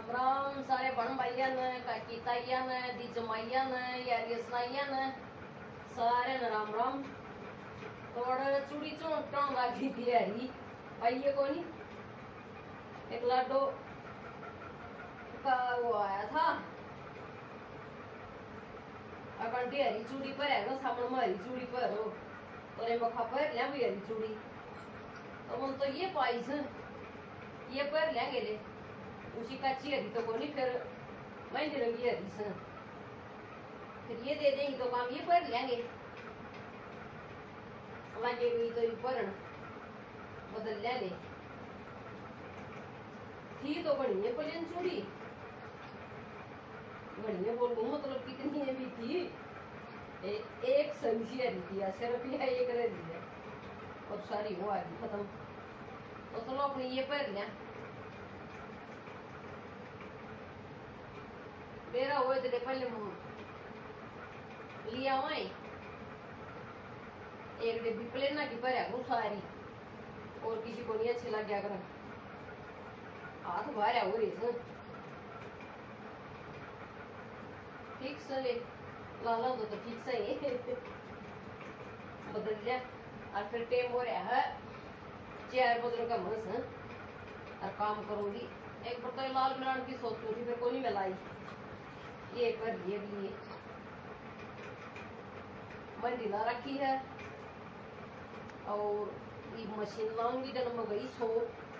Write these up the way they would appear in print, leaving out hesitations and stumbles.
राम सारे बन भाइया ने काकी ताइया ने दी जमाइया ने यारी सनाइया ने सारे ने राम राम। थोड़ा चूड़ी चौंटन लगी थी हरी आइए को नहीं एक लाडो का वो आया था अपन हरी चूड़ी पर है सामने में हरी चूड़ी पर हो तो मखा पर लिया भी हरी चूड़ी तो मन तो ये पाई से ये पर लेंगे ले उसी कच्ची हरी तो कोनी फिर मेहंदी रंगी हरी से फिर ये दे देंगे तो काम ये पर लेंगे लगे गई तो पर बदल लेंगे थी तो बड़ी है प्लेन चूड़ी बड़ी है बोल मतलब कितनी है भी थी एक संजी हरी थी सिर्फ यह एक रह दी है और सारी वो आ गई खत्म तो चलो अपने ये पर लिया मेरा हुए तेरे पहले लिया हुआ एक डिब्बी प्लेना की पर है वो सारी और किसी को नहीं अच्छी लग गया कर हाथ बाहर है वो रही ठीक से ले लाला तो ठीक से ही बदल लिया और फिर टेम हो रहा है 4 बजे का मस है और काम करूंगी एक बार तो लाल मिलान की सोच रही थी फिर कोई नहीं मिलाई ये पर ये भी मंडी ला रखी है और ये मशीन लाऊंगी जब मैं गई सो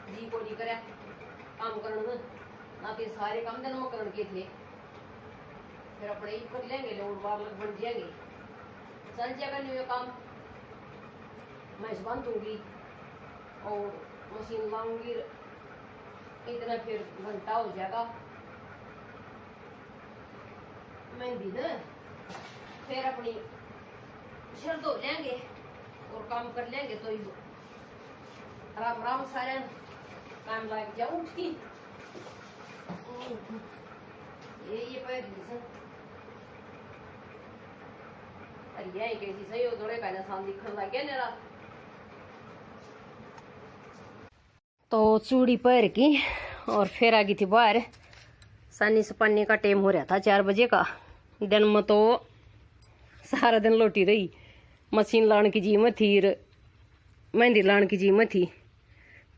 जी को नहीं करे काम करना ना तो सारे काम दिन में करने के थे फिर अपने ही कर लेंगे लोड बार लग बन जाएंगे चल जाएगा नहीं काम मैं बंद दूंगी और मशीन लाऊंगी इतना फिर घंटा हो जाएगा मेहंदी ना फिर अपनी सिर धो लेंगे और काम कर लेंगे तो राम राम सारे काम लग जाऊं उठी ये पैर अरे यही कैसी सही हो थोड़े कहना शाम दिखने लग गया मेरा तो चूड़ी पैर की और फिर आ गई थी बाहर सानी से पन्ने का टाइम हो रहा था 4 बजे का दिन में तो सारा दिन लोटी रही मशीन लाने की जी में थी मेहंदी लाने की जी में थी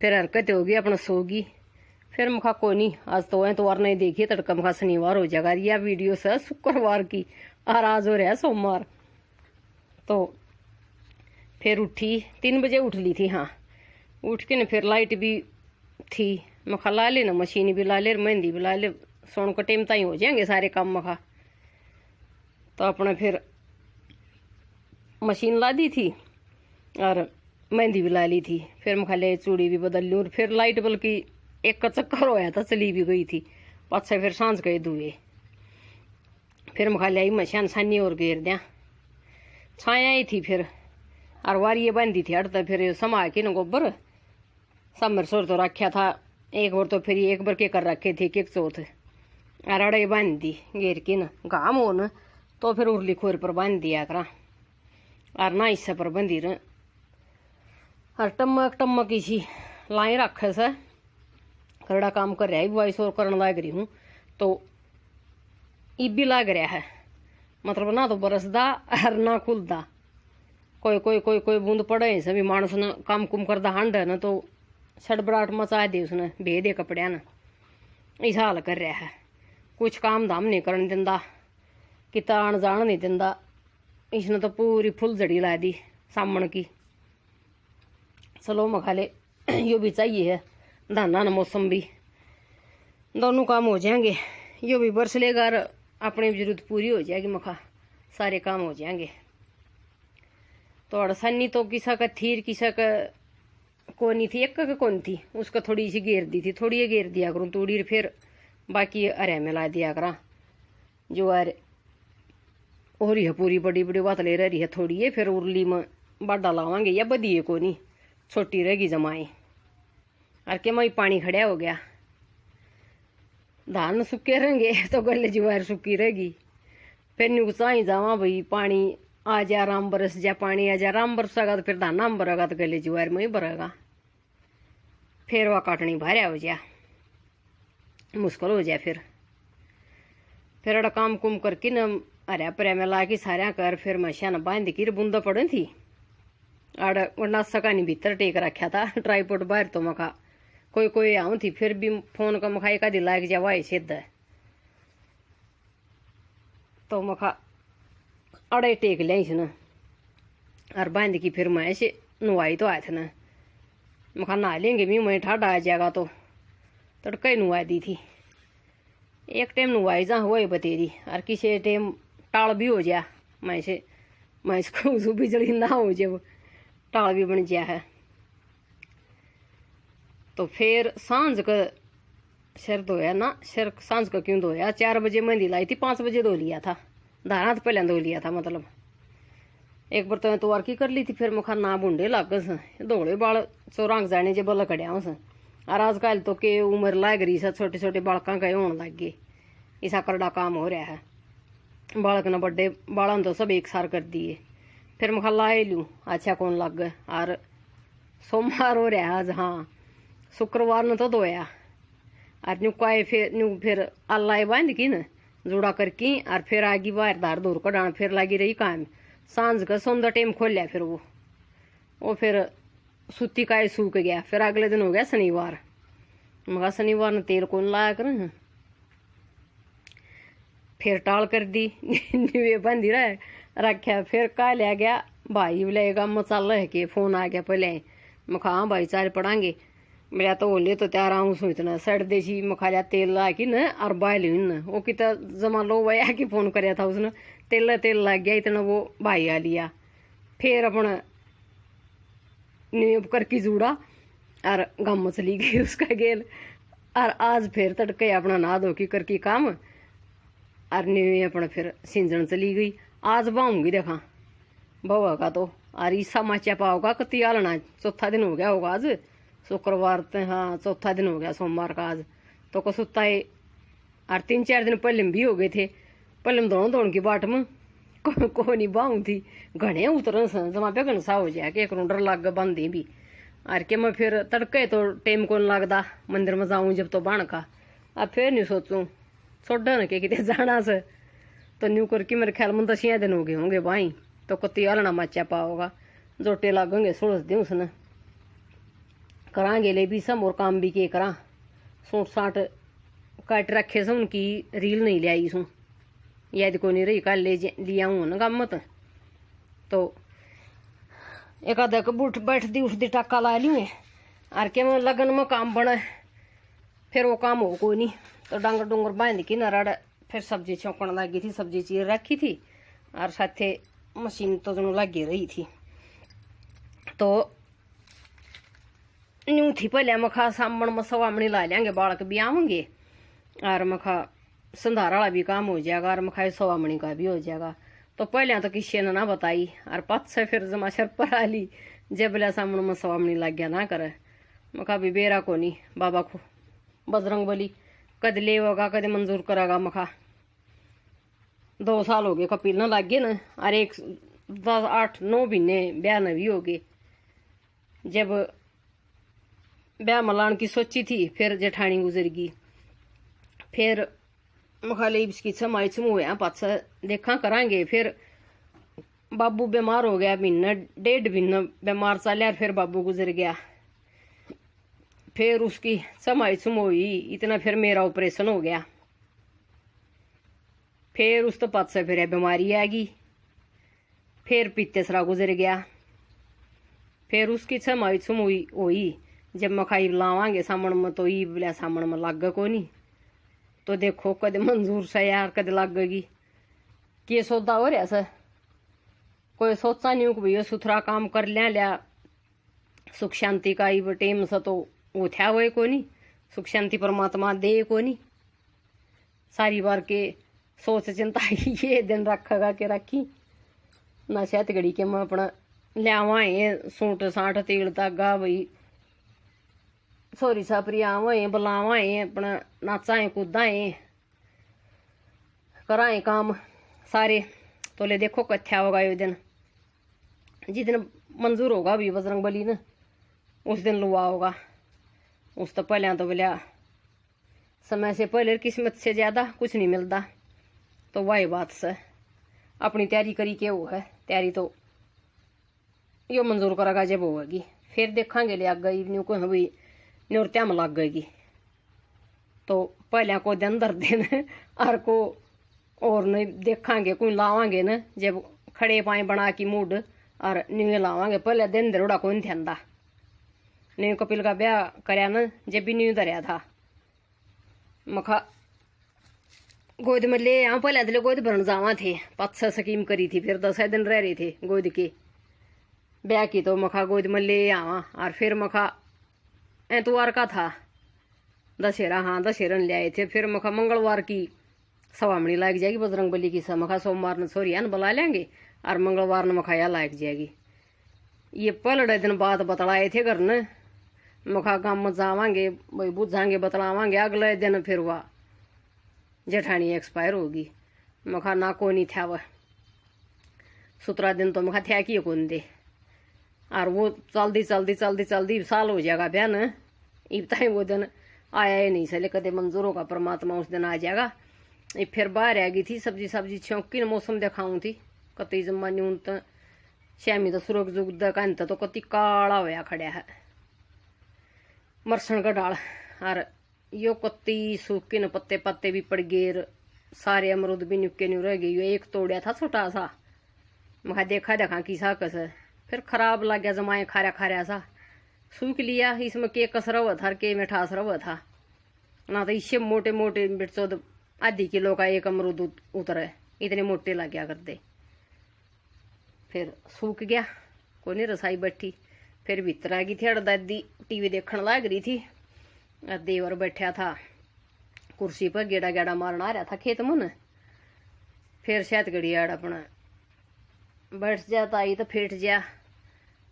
फिर हरकत होगी अपना सोगी फिर मुखा को नहीं आज तो एतवार नहीं देखिए तड़का मुखा शनिवार हो जाएगा यह वीडियो से शुक्रवार की और आज हो रहा है सोमवार तो फिर उठी 3 बजे उठ ली थी हाँ उठ के न फिर लाइट भी थी मखा ला ले ना मशीन भी ला ले मेहंदी भी ला ले सोन का टाइम ताई हो जाएंगे सारे काम मखा तो अपने फिर मशीन ला दी थी और मेहंदी भी ला ली थी फिर मखा ले चूड़ी भी बदल ली और फिर लाइट बल्कि एक का चक्कर होया था चली भी गई थी पाछे फिर सांझ गए दुए फिर मखा ले आई मशीन सानी और घेर दिया छाया ही थी फिर और वारिये बांधी थी अड़ता फिर समा के न गोबर समर सोर तो रखा था एक बार तो फिर एक बार के कर रखे थे एक चौथ और अड़े बांध दी घेर के न घाम हो न तो फिर उर्ली खोर पर बांध दिया करा और ना हिस्से पर बंधी रह और टमक टमक इसी लाई रखे से करड़ा काम कर रहा है वॉइस और करने लग रही हूँ तो ईब भी लग रहा है मतलब ना तो बरसदा और ना खुलदा कोई कोई कोई कोई बूंद पड़े सभी मानस ने काम कुम करदा हांड न तो सड़बड़ाहट मचा दी उसने भे दे कपड़िया न इस हाल कर रहा है कुछ काम धाम नहीं करने दिंदा किता आन जान नहीं दिंदा इसने तो पूरी फुल जड़ी ला दी सामन की चलो मखाले यो भी चाहिए है धाना न मौसम भी दोनों काम हो जाएंगे यो भी बरस लेगा और अपनी जरूरत पूरी हो जाएगी मखा सारे काम हो जाएंगे तो अड़सनी तो किसा का थीर किसा का कोनी थी एक का कौन थी उसका थोड़ी सी घेर दी थी थोड़ी घेर दिया करूँ तोड़ी फिर बाकी अरे में ला दिया करा जो अरे हो रही है पूरी बड़ी बड़ी बात ले रही है थोड़ी है फिर उर्ली में बाडा लावांगे या बदिए को नहीं छोटी रहेगी जमाई और के मई पानी खड़ा हो गया धान सूखे रहेंगे तो गले जुआर सूखी रहेगी फिर नुकसा ही जावा भाई पानी आ जा आराम बरस जा पानी आ जा आराम बरसेगा तो फिर धाना में भरेगा तो गले जुआर में ही भरेगा फिर वह काटनी भार्या हो जा मुश्किल हो जाए। फिर अड़ा काम कुम करके न हरिया पर में ला के सारिया कर फिर मछिया न बांध की बूंदा पड़े थी। अड़ वरना सका नहीं भीतर टेक रखा था ट्राईपोर्ट बाहर। तो मखा कोई कोई आऊँ थी फिर भी फोन का मखा एक आधी लाग जा वाई सिद्ध है। तो मखा अड़े टेक लिया न और बांध की फिर मैं ऐसे नुआई तो आए थे न। मखा नहा लेंगे भी मैं ठाडा आ जाएगा तो तड़का नुआ दी थी। एक टाइम नुआई जा हुआ बतेरी और किसी टाइम टाल भी हो जा मैं इसको बिजली ना हो जाए टाल भी बन गया है। तो फिर सांझ का सिर धोया ना सिर सांझ का क्यों धोया 4 बजे मेहंदी लाई थी 5 बजे धो लिया था। धारा तो पहले धो लिया था मतलब एक बर्तन तो वार की कर ली थी। फिर मुखा ना बूंडे लग धोड़े बाल चौरांग जाने जे बल कड़िया और आजकल तो के उम्र लाग रही है छोटे छोटे बालका का होने लग गए। ऐसा करड़ा काम हो रहा है बालक न बड़े बालन तो सब एक सार कर दिए। फिर मुखा लाए लूँ अच्छा कौन लग गए और सोमवार हो रहा आज। हाँ शुक्रवार न तो धोया और नुकाए फिर अल्लाह बांध की न जुड़ा करके और फिर आगे बाहर धार धूर कटान फिर लगी रही काम। सांझ का सौंदा टाइम खोल लिया फिर वो फिर सूती का सूख गया। फिर अगले दिन हो गया शनिवार। मगा शनिवार ने तेल कौन लाया कर फिर टाल कर दी निवे बंदी रखा। फिर कहा लिया गया भाई बोलेगा मसाला है कि फोन आ गया पहले मखा हाँ भाई चार पढ़ांगे मेरा तो बोले तो त्यार आऊँ सो इतना सड़ देसी मखा लिया तेल ला की न और बायल न वो कितना जमा लो वही कि फोन कराया था उसने तेल लग गया इतना वो भाई आ लिया। फिर अपना नींब करके जुड़ा और गम चली गई उसका गेल। और आज फिर तड़के अपना नहा धो की करके काम और नींब अपना फिर सिंजन चली गई। आज बाऊंगी देखा बउआ का तो और ईसा माचा पाओगा कति आलना 4था दिन हो गया होगा आज शुक्रवार। हाँ 4था दिन हो गया सोमवार का आज तो को सुता है। और 3-4 दिन पहले भी हो गए थे पहले दौड़ की बाट में को नहीं बाहू थी घने उतर जमा पे घनसा हो जाए कि एक डर लग बंदी भी। और के मैं फिर तड़के तो टाइम कौन लगता मंदिर में जाऊँ जब तो बन का अब फिर नहीं सोचूं छोड़ा न के कितने जाना से तो न्यू करके मेरे ख्याल में 10 दिन हो गए होंगे भाई। तो कति आलना माचा पाओगा जोटे लगेंगे 16 दिन उसने करांगे ले भी सब और काम भी के करा सूट साट काट रखे से उनकी रील नहीं ले आई सू याद को नहीं रही कल ले लिया हूँ ना गमत। तो एक आधा बूट बैठती उठती टाका ला लियो और के मैं लगन में काम बने फिर वो काम हो कोई नहीं। तो डांगर डूंगर बांध की नारा फिर सब्जी छौकन लगी थी सब्जी चीर रखी थी और साथे मशीन तो दोनों लगी रही थी। तो न्यू थी पहले मखा सामण में सवामणी ला लेंगे बालक भी आवेंगे और मखा संधारा वाला भी काम हो जाएगा और मखा सवामणी का भी हो जाएगा। तो पहले तो किसी ने ना बताई और पाँच से फिर जमा शर पर आ ली जब बोला सामण में सवामणी लग गया ना करे मखा भी बेरा को नहीं बाबा को बजरंग बली कद ले होगा कद मंजूर करेगा। मखा 2 साल हो गए कपिल न लग गए न और 8-9 महीने ब्याह न भी हो गए। जब ब्याह मलान की सोची थी फिर जेठानी गुजर गई। फिर मखाले इसकी समाई समूह पाछा देखा करांगे। फिर बाबू बीमार हो गया 1.5 महीना बीमार चलिया फिर बाबू गुजर गया। फिर उसकी समाई समूह हुई इतना फिर मेरा ऑपरेशन हो गया। फिर उस तो पाछा फिर बीमारी आ गई। फिर तीसरा गुजर गया। फिर उसकी समाई समूह हुई जब मखाई लावांगे सामण में तो ई बोलिया सामण में लग को नहीं। तो देखो कद मंजूर से यार कद लग गई के सौदा हो रहा सर कोई सोचा नहीं कि भैया सुथरा काम कर लिया सुख शांति का ही टेम से तो वो था वो को नहीं सुख शांति परमात्मा दे को नहीं। सारी बार के सोच चिंता ये दिन रखेगा के रखी ना शायद घड़ी के मैं अपना लियावाए सूट साठ तेल धागा भाई सोरी सापरी आवाए बुलावाए अपना नाचाए कूदाए कराए काम सारे। तो ले देखो कथ्या होगा ये दिन जिस दिन मंजूर होगा भी बजरंग बली ने उस दिन लुआ होगा। उस तो पहले तो बोलिया समय से पहले किस्मत से ज्यादा कुछ नहीं मिलता। तो वही बात से अपनी तैयारी करी के वो है, तैयारी तो यो मंजूर करेगा जब होगी, फिर देखांगे ले आग गई न्यू को भाई न्योरत्या में लग गएगी। तो पहले को दिन दर दिन और को और नहीं देखांगे कोई लावांगे न, जब खड़े पाए बना की मूड और न्यू लावांगे। पहले दिन दरोड़ा कौन ध्यान दा, न्यू कपिल का ब्याह करया न जब भी न्यू धरिया था। मखा गोद में ले आऊं, पहले तो गोद भरन जावा थे, 5-6 स्कीम करी थी, फिर 10 दिन रह रहे थे गोद के ब्याह की। तो मखा गोद में ले आवा और फिर मखा एतवार का था दशहरा, हाँ दशहरन ले आए थे। फिर मखा मंगलवार की सवामणी लाग जाएगी बजरंग बली की, मखा सोमवार ने सोरिया बुला लेंगे और मंगलवार ने मखा या लाग जाएगी। ये पलड़े दिन बाद बतलाए थे घर ने, मखा गाँव में जावांगे भाई बुझांगे बतलावांगे। अगले दिन फिर वह जेठानी एक्सपायर होगी। मखा ना को नहीं था वह 17 दिन तो मखा था कि कौन दे। और वो चलती चलती चलती चलती साल हो जाएगा ब्याह न, इतना वो दिन आया ही नहीं सले कदे मंजूर होगा परमात्मा उस दिन आ जाएगा। फिर बाहर आ गई थी सब्जी सब्जी छौकी मौसम दिखाऊं थी कति जम्मा न्यून तो श्यामी तो सुरग जुग दकान तो कति काला होया खड़ा है मरसन का डाल। और यो कति सूखे न पत्ते पत्ते भी पड़ गए, सारे अमरूद भी नुके न्यू रह गए। यो एक तोड़िया था छोटा सा, मैं देखा देखा किसा कस, फिर खराब लग गया जमाए खारा खारा सा सूख लिया। इसमें के कसरा हुआ था के मिठास हुआ था ना, तो इससे मोटे मोटे बिटसो आधी किलो का एक अमरूद उतरे, इतने मोटे लग गया करते। फिर सूख गया, कोई नहीं रसाई बैठी। फिर भीतर आ गई थी, दादी टीवी देखने लग रही थी, देवर बैठा था कुर्सी पर गेड़ा गेड़ा मारना आ रहा था खेत में। फिर शायद घड़ी आड़ अपना बैठ जाता आई तो फेट जा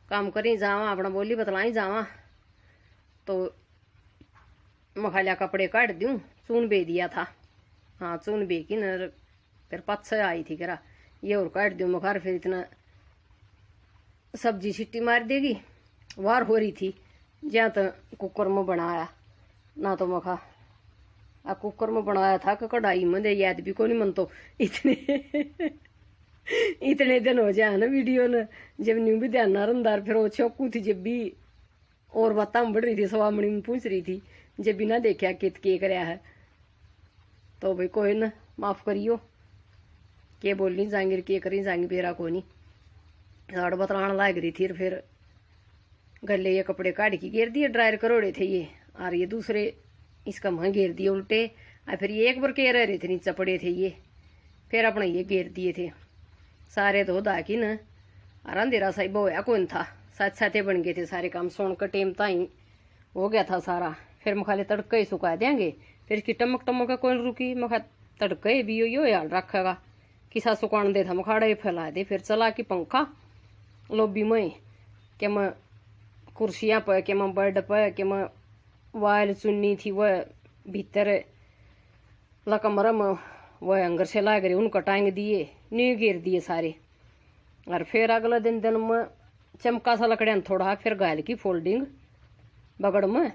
काम करी जावा, अपना बोली बतलाई जावा। तो मखालिया कपड़े काट दूं, चून बे दिया था, हाँ चून बे की न। फिर 5-6 आई थी करा ये और काट दूं मखार। फिर इतना सब्जी छिट्टी मार देगी, वार हो रही थी जहाँ तो कुकर में बनाया ना, तो मखा आ कुकर में बनाया था कि कढ़ाई में दे याद भी को नहीं मन। तो इतने दिन हो जाए ना वीडियो न, जब न्यू भी ध्यान ना रंदार। फिर वो चौकू थी जब भी और बातें बढ़ रही थी, सवामणी में पूछ रही थी जब भी ना देखा कित के कराया है। तो भाई कोई न माफ करियो, के बोलनी जांगिर के करी जांगी बेरा को नहीं साड़ बतलाने लाग रही थी। फिर गले ये कपड़े काट के घेर दिए, ड्रायर करोड़े थे ये, और ये दूसरे इसका मुँह घेर दिए उल्टे। और फिर ये एक बार के रह रहे थे नीचे पड़े थे ये, फिर अपना ये घेर दिए थे सारे। धो धा की न और अंधेरा साहिब होया कौन था, साथ साथे बन गए थे सारे काम, सोन का टेम ताई हो गया था सारा। फिर मखाले तड़के ही सुखा देंगे, फिर इसकी टमक टमक कौन रुकी, मखा तड़के भी यो याद रखेगा किसा सुखान दे था, मखाड़ा फैला दे। फिर चला कि पंखा लोबी में के मैं कुर्सियाँ पर के मैं बेड पर के मैं वायल चुन्नी थी वह भीतर लकमर में वह अंगर से लाग रहे उनको टांग दिए, न्यू घेर दिए सारे। और फिर अगला दिन में चमका सा लकड़ियां थोड़ा, फिर गायल की फोल्डिंग बगड़ में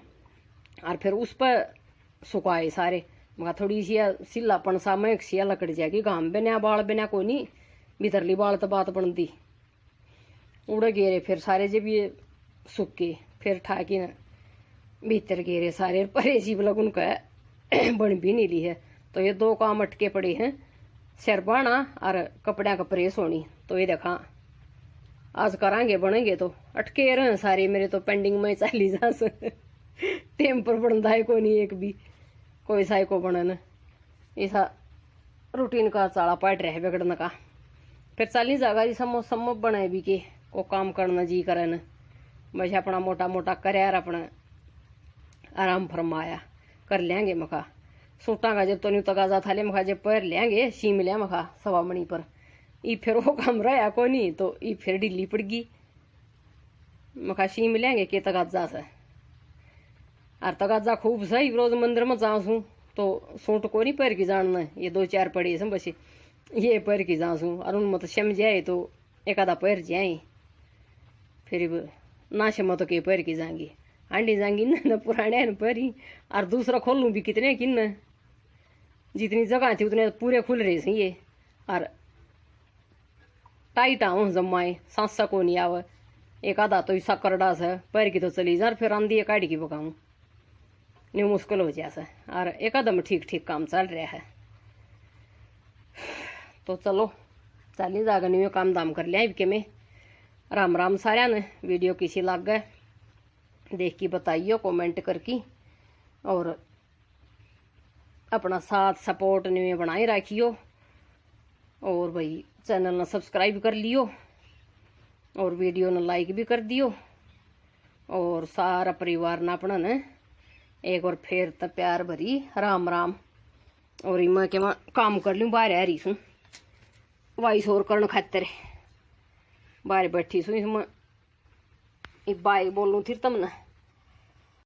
और फिर उस पर सुखाए सारे। मगर थोड़ी सी सिलापन सा में सिया लकड़ जाएगी, घाम बिना बाल बिना कोई नहीं, भीतरली बाल तो बात बनती उड़े गेरे। फिर सारे जब ये सूखे फिर ठाकी न भीतर गेरे सारे, परेजी लग उनका बन भी नहीं ली है। तो ये 2 काम अटके पड़े हैं, सिर बाना और कपड़े का प्रेस होनी। तो ये देखा आज करांगे बनेंगे तो अटके रहे सारे मेरे, तो पेंडिंग में चाली जा टेम पर बनता है कोई नहीं एक भी, कोई साई को बनन ऐसा रूटीन का चाला पाट रहे बिगड़ने का। फिर चाली जागा जी समो सम्म बनाए भी के को काम करना जी करन, बस अपना मोटा मोटा करे और अपना आराम फरमाया कर लेंगे। मखा सूटा का जब तो नहीं तगाजा था ले मखा जब पैर लेंगे सीम लिया मखा सवामणी पर, ई फिर वो काम रहा को नहीं तो ई फिर ढीली पड़ गई। मखा सीम लेंगे के तगाजा से और तगाजा खूब सही रोज मंदिर में जाऊँ तो सूट को नहीं पैर की जानना, ये 2-4 पड़े सब बस ये पैर की जाऊँ और उनमें तो शम जाए तो एक आधा पैर जाए, फिर ना शम तो के पैर की जाएंगी हांडी जाएंगी न पुराने न पर ही। और दूसरा खोलूं भी कितने किन, जितनी जगह थी उतने पूरे खुल रहे थे ये। और टाइट आऊँ जमाए सांसा को नहीं आवे, एक आधा तो ऐसा करड़ा से पैर की तो चली जा, फिर आंधी काढ़ी की पकाऊं नहीं मुश्किल हो जाए। और एक आधा में ठीक ठीक काम चल रहा है। तो चलो चली जागा नहीं काम दाम कर लिया इनके में। राम राम सारिया ने। वीडियो किसी लग गए देख के बताइयो कमेंट करके, और अपना साथ सपोर्ट ने बनाए रखियो, और भाई चैनल ने सब्सक्राइब कर लियो, और वीडियो ने लाइक भी कर दियो, और सारा परिवार ने अपना ने एक बार फिर तो प्यार भरी राम राम। और मैं के मैं काम कर लूँ, बाहर आ रही हूँ वाइस और करने खातर, बाहर बैठी हूँ मैं बाइक बोलूँ फिर तुमने।